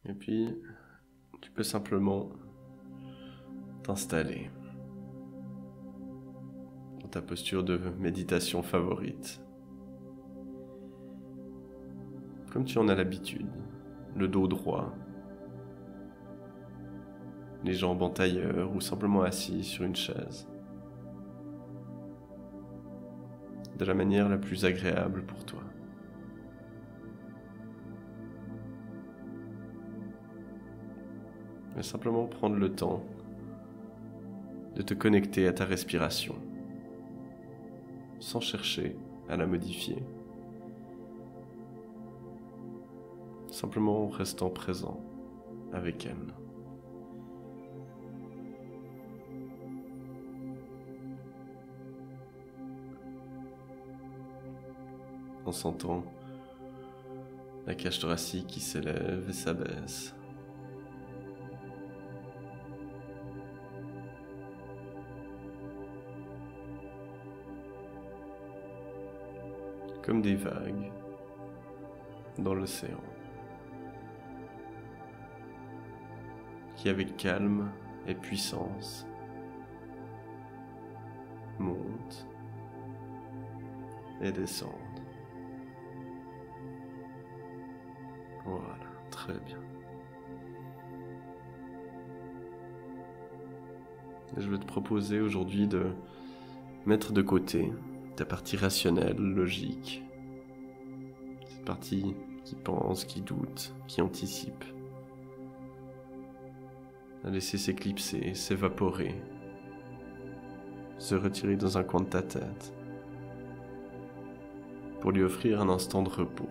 Et puis, tu peux simplement t'installer dans ta posture de méditation favorite. Comme tu en as l'habitude, le dos droit, les jambes en tailleur ou simplement assis sur une chaise. De la manière la plus agréable pour toi. Mais simplement prendre le temps de te connecter à ta respiration, sans chercher à la modifier. Simplement en restant présent avec elle. En sentant la cage thoracique qui s'élève et s'abaisse. Comme des vagues dans l'océan, qui avec calme et puissance montent et descendent. Voilà, très bien. Et je vais te proposer aujourd'hui de mettre de côté ta partie rationnelle, logique, cette partie qui pense, qui doute, qui anticipe, à laisser s'éclipser, s'évaporer, se retirer dans un coin de ta tête, pour lui offrir un instant de repos,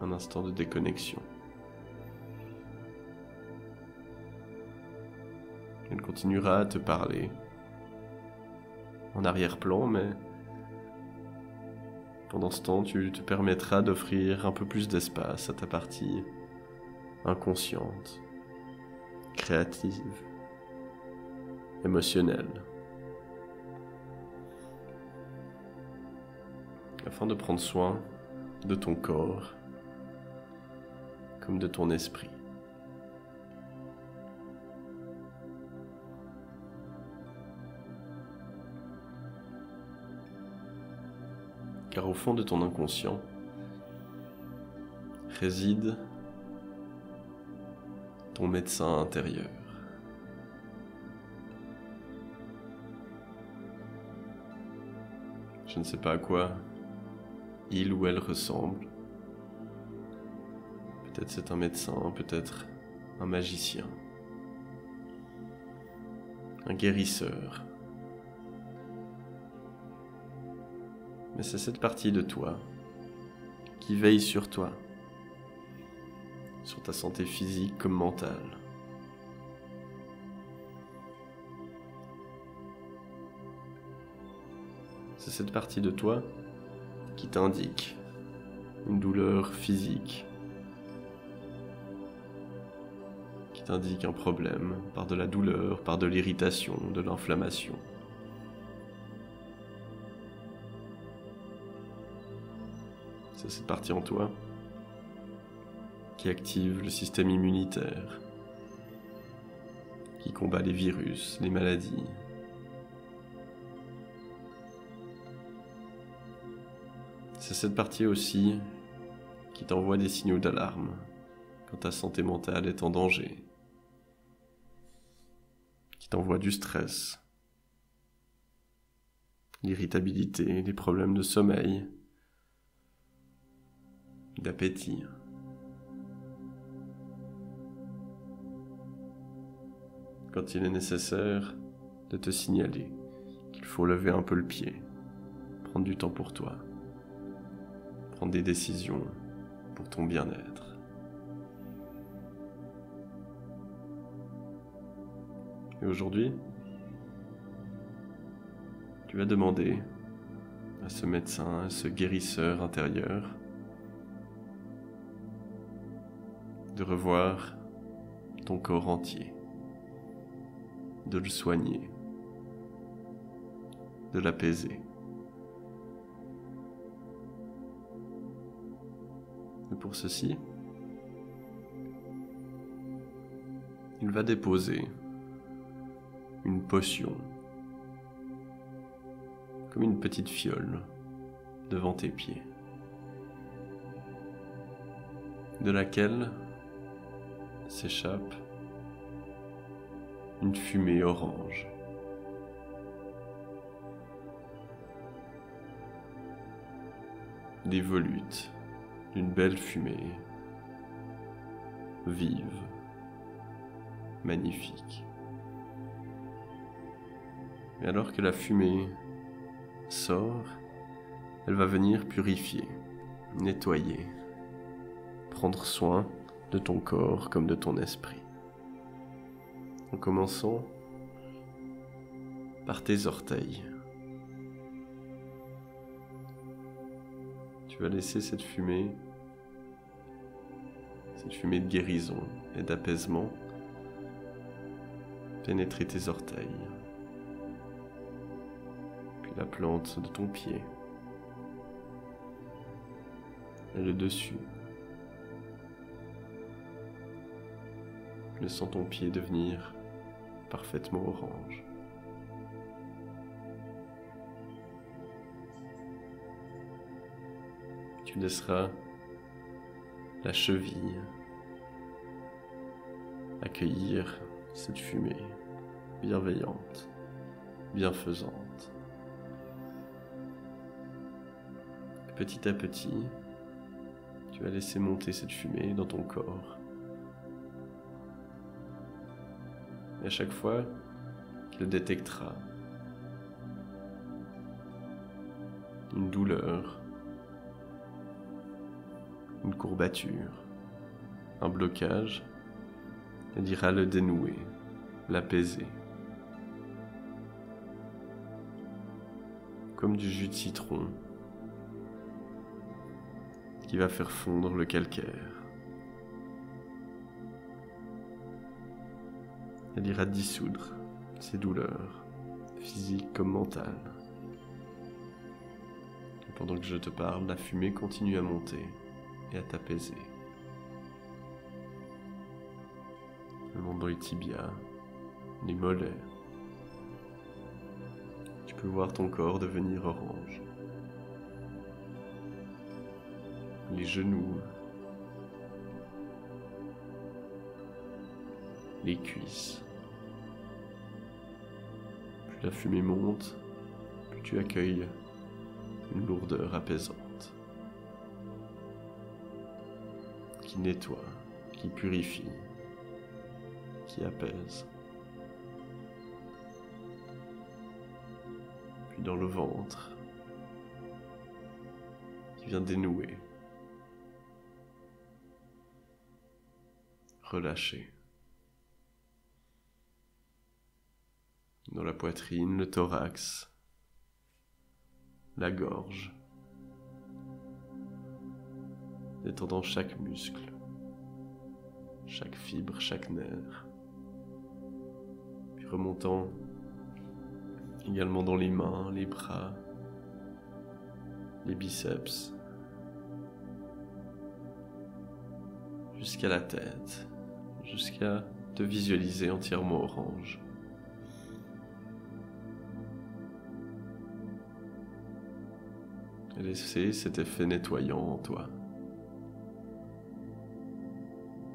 un instant de déconnexion. Elle continuera à te parler en arrière-plan, mais pendant ce temps, tu te permettras d'offrir un peu plus d'espace à ta partie inconsciente, créative, émotionnelle, afin de prendre soin de ton corps comme de ton esprit. Car au fond de ton inconscient réside ton médecin intérieur. Je ne sais pas à quoi il ou elle ressemble. Peut-être c'est un médecin, peut-être un magicien, un guérisseur. Mais c'est cette partie de toi qui veille sur toi, sur ta santé physique comme mentale. C'est cette partie de toi qui t'indique une douleur physique, qui t'indique un problème par de la douleur, par de l'irritation, de l'inflammation. C'est cette partie en toi qui active le système immunitaire, qui combat les virus, les maladies. C'est cette partie aussi qui t'envoie des signaux d'alarme quand ta santé mentale est en danger, qui t'envoie du stress, l'irritabilité, les problèmes de sommeil, d'appétit. Quand il est nécessaire de te signaler qu'il faut lever un peu le pied, prendre du temps pour toi, prendre des décisions pour ton bien-être. Et aujourd'hui, tu vas demander à ce médecin, à ce guérisseur intérieur, de revoir ton corps entier, de le soigner, de l'apaiser. Et pour ceci, il va déposer une potion, comme une petite fiole, devant tes pieds, de laquelle s'échappe une fumée orange. Des volutes d'une belle fumée, vive, magnifique. Et alors que la fumée sort, elle va venir purifier, nettoyer, prendre soin de ton corps comme de ton esprit. En commençant par tes orteils. Tu vas laisser cette fumée de guérison et d'apaisement, pénétrer tes orteils, puis la plante de ton pied, et le dessus, laissant ton pied devenir parfaitement orange. Tu laisseras la cheville accueillir cette fumée bienveillante, bienfaisante. Et petit à petit, tu vas laisser monter cette fumée dans ton corps. Et à chaque fois qu'il détectera une douleur, une courbature, un blocage, elle ira le dénouer, l'apaiser. Comme du jus de citron qui va faire fondre le calcaire. Elle ira dissoudre ces douleurs, physiques comme mentales. Et pendant que je te parle, la fumée continue à monter et à t'apaiser. Le long dans les tibias, les mollets. Tu peux voir ton corps devenir orange. Les genoux, les cuisses. Plus la fumée monte, plus tu accueilles une lourdeur apaisante qui nettoie, qui purifie, qui apaise. Puis dans le ventre, qui vient dénouer, relâcher. Dans la poitrine, le thorax, la gorge, détendant chaque muscle, chaque fibre, chaque nerf, puis remontant également dans les mains, les bras, les biceps, jusqu'à la tête, jusqu'à te visualiser entièrement orange. Et laisser cet effet nettoyant en toi.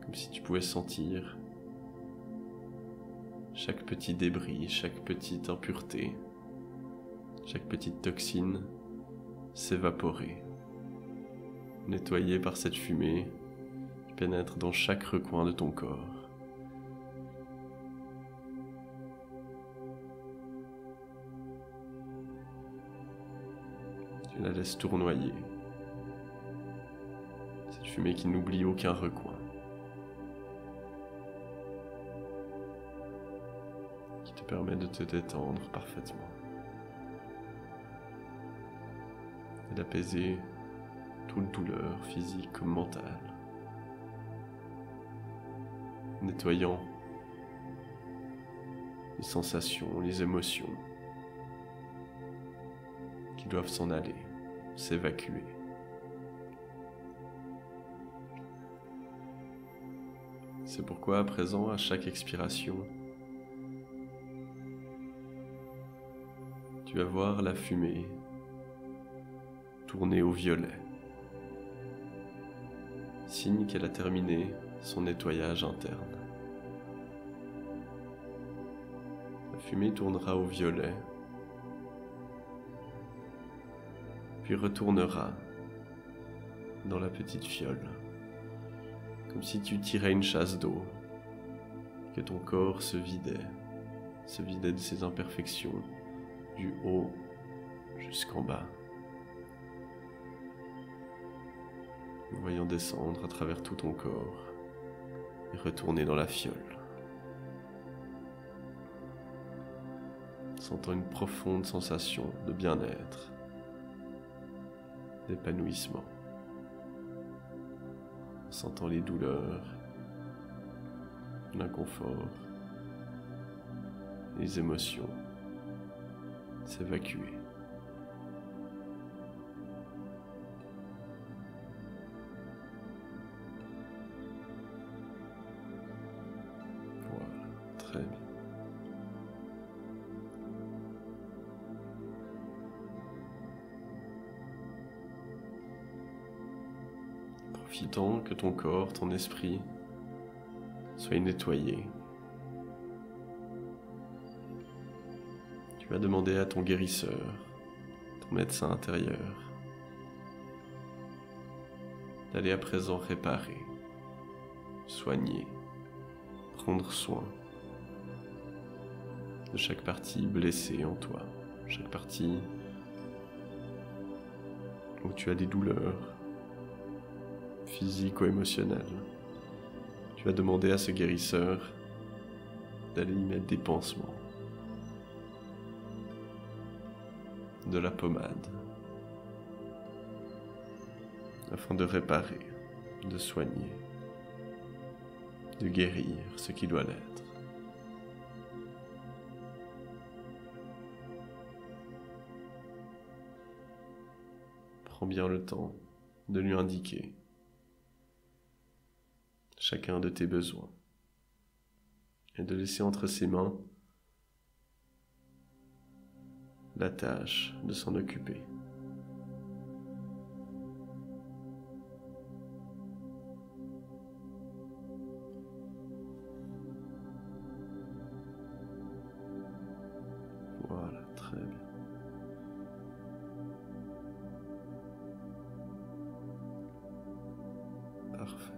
Comme si tu pouvais sentir chaque petit débris, chaque petite impureté, chaque petite toxine s'évaporer, nettoyée par cette fumée qui pénètre dans chaque recoin de ton corps. Tu la laisses tournoyer. Cette fumée qui n'oublie aucun recoin. Qui te permet de te détendre parfaitement. Et d'apaiser toute douleur physique comme mentale. Nettoyant les sensations, les émotions qui doivent s'en aller, s'évacuer. C'est pourquoi à présent, à chaque expiration, tu vas voir la fumée tourner au violet, signe qu'elle a terminé son nettoyage interne. La fumée tournera au violet, puis retournera dans la petite fiole, comme si tu tirais une chasse d'eau, que ton corps se vidait de ses imperfections, du haut jusqu'en bas, voyant descendre à travers tout ton corps et retourner dans la fiole, sentant une profonde sensation de bien-être, d'épanouissement, sentant les douleurs, l'inconfort, les émotions s'évacuer. Voilà, très bien. Profitant que ton corps, ton esprit soit nettoyé, tu vas demander à ton guérisseur, ton médecin intérieur, d'aller à présent réparer, soigner, prendre soin de chaque partie blessée en toi, chaque partie où tu as des douleurs physiques ou émotionnelles. Tu vas demander à ce guérisseur d'aller y mettre des pansements, de la pommade, afin de réparer, de soigner, de guérir ce qui doit l'être. Prends bien le temps de lui indiquer chacun de tes besoins et de laisser entre ses mains la tâche de s'en occuper. Voilà, très bien. Parfait.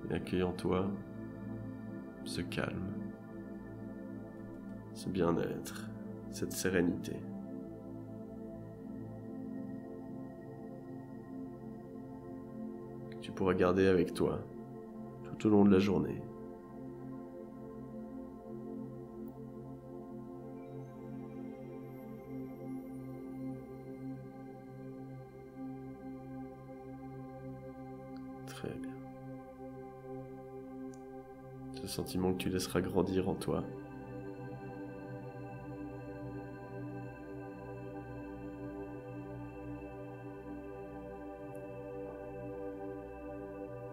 Et accueille en toi ce calme, ce bien-être, cette sérénité. Que tu pourras garder avec toi tout au long de la journée. Très bien. Ce sentiment que tu laisseras grandir en toi.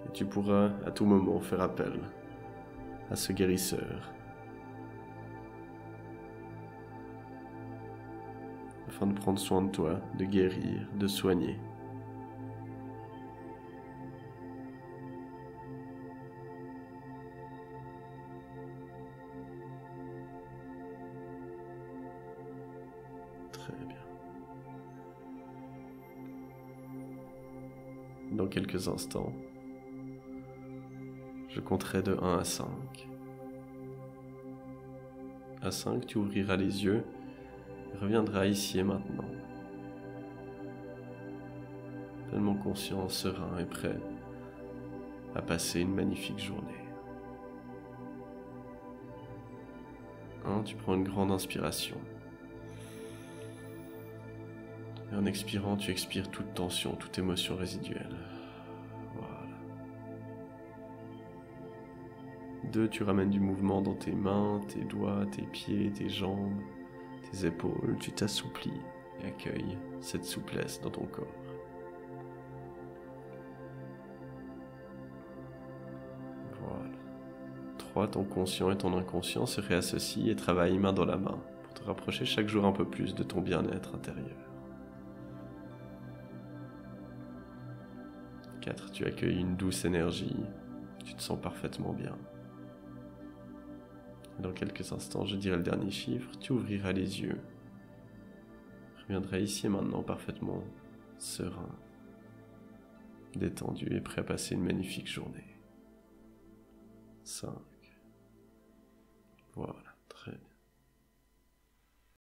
Et tu pourras à tout moment faire appel à ce guérisseur afin de prendre soin de toi, de guérir, de soigner. Très bien. Dans quelques instants, je compterai de 1 à 5. À 5, tu ouvriras les yeux et reviendras ici et maintenant. Pleinement conscient, serein et prêt à passer une magnifique journée. 1, tu prends une grande inspiration. Et en expirant, tu expires toute tension, toute émotion résiduelle. Voilà. 2, tu ramènes du mouvement dans tes mains, tes doigts, tes pieds, tes jambes, tes épaules. Tu t'assouplis et accueilles cette souplesse dans ton corps. 3, ton conscient et ton inconscient se réassocient et travaillent main dans la main pour te rapprocher chaque jour un peu plus de ton bien-être intérieur. 4, tu accueilles une douce énergie, tu te sens parfaitement bien. Dans quelques instants, je dirai le dernier chiffre, tu ouvriras les yeux. Reviendrai ici et maintenant parfaitement serein, détendu et prêt à passer une magnifique journée. 5. Voilà.